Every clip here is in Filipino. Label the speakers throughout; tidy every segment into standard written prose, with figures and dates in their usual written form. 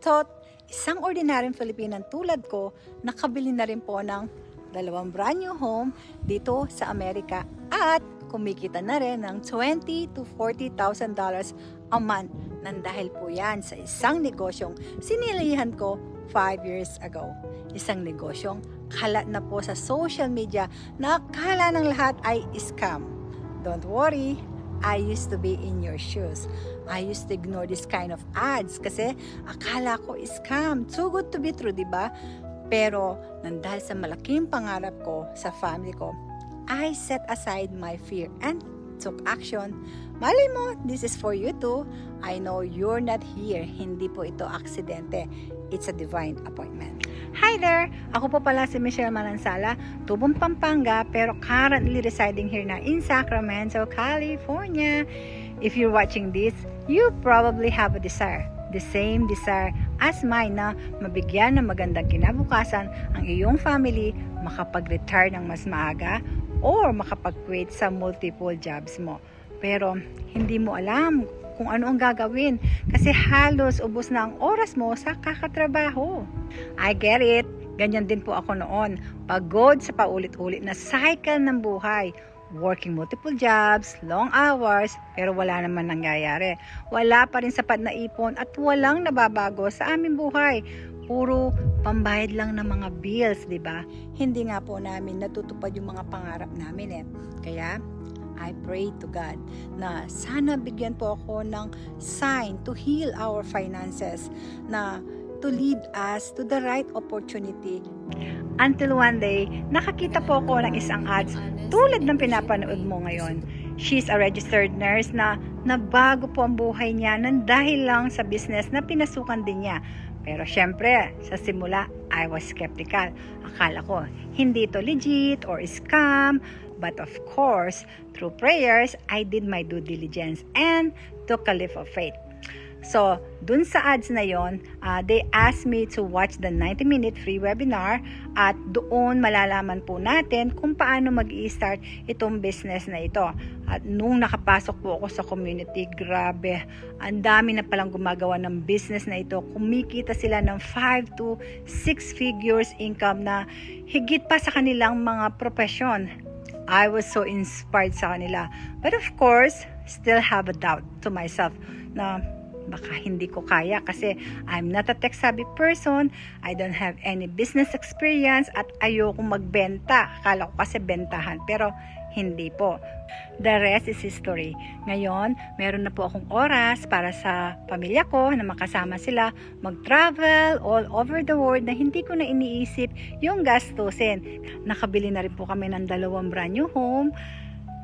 Speaker 1: thought, isang ordinaryong Filipinang tulad ko, nakabili na rin po ng 2 brand new home dito sa Amerika at kumikita na rin ng $20,000 to $40,000 a month nang dahil po yan sa isang negosyong sinilihan ko 5 years ago. Isang negosyong kalat na po sa social media na akala ng lahat ay scam. Don't worry, I used to be in your shoes. I used to ignore this kind of ads kasi akala ko scam. Too good to be true, di ba? Pero nang dahil sa malaking pangarap ko sa family ko, I set aside my fear and took action. Malay mo, this is for you too. I know you're not here. Hindi po ito aksidente. It's a divine appointment. Hi there! Ako po pala si Michelle Manansala, tubong Pampanga, pero currently residing here na in Sacramento, California. If you're watching this, you probably have a desire. The same desire as mine na mabigyan ng magandang kinabukasan ang iyong family, makapag-retire ng mas maaga, or makapag-quit sa multiple jobs mo. Pero hindi mo alam kung ano ang gagawin kasi halos ubos na ang oras mo sa kakatrabaho. I get it. Ganyan din po ako noon. Pagod sa paulit-ulit na cycle ng buhay. Working multiple jobs, long hours, pero wala naman nangyayari. Wala pa rin sapat na ipon at walang nababago sa aming buhay. Puro pambayad lang ng mga bills, di ba? Hindi nga po namin natutupad yung mga pangarap namin eh. Kaya, I pray to God na sana bigyan po ako ng sign to heal our finances, na to lead us to the right opportunity. Until one day, nakakita po ako ng isang ads tulad ng pinapanood mo ngayon. She's a registered nurse na nabago po ang buhay niya nang dahil lang sa business na pinasukan din niya. Pero syempre, sa simula, I was skeptical. Akala ko, hindi ito legit or scam. But of course, through prayers, I did my due diligence and took a leap of faith. So, dun sa ads na yon, they asked me to watch the 90-minute free webinar at doon malalaman po natin kung paano mag-i-start itong business na ito. At nung nakapasok po ako sa community, grabe, ang dami na palang gumagawa ng business na ito. Kumikita sila ng 5 to 6 figures income na higit pa sa kanilang mga profesyon. I was so inspired sa kanila. But of course, still have a doubt to myself na baka hindi ko kaya kasi I'm not a tech-savvy person. I don't have any business experience at ayokong magbenta. Akala ko kasi bentahan, pero hindi po. The rest is history. Ngayon, meron na po akong oras para sa pamilya ko na makasama sila, mag-travel all over the world na hindi ko na iniisip yung gastusin. Nakabili na rin po kami ng 2 brand new home,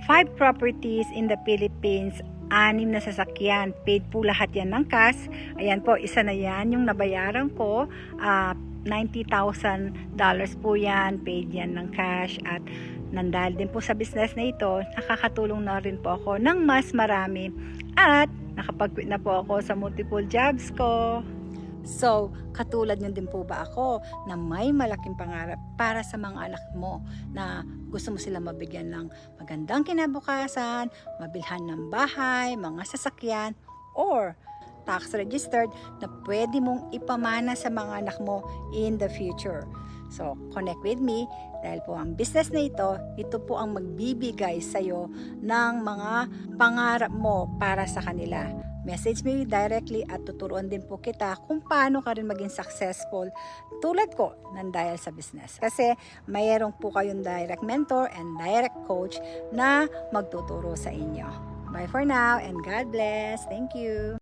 Speaker 1: 5 properties in the Philippines, 6 na sasakyan. Paid po lahat yan ng cash. Ayan po, isa na yan yung nabayaran ko. $90,000 po yan. Paid yan ng cash. At nandahil din po sa business na ito, nakakatulong na rin po ako ng mas marami. At nakapag-quit na po ako sa multiple jobs ko. So, katulad nyo din po ba ako na may malaking pangarap para sa mga anak mo na gusto mo sila mabigyan ng magandang kinabukasan, mabilhan ng bahay, mga sasakyan, or tax registered na pwede mong ipamana sa mga anak mo in the future. So, connect with me dahil po ang business na ito po ang magbibigay sa'yo ng mga pangarap mo para sa kanila. Message me directly at tuturuan din po kita kung paano ka rin maging successful tulad ko ng dahil sa business. Kasi mayroong po kayong direct mentor and direct coach na magtuturo sa inyo. Bye for now and God bless. Thank you.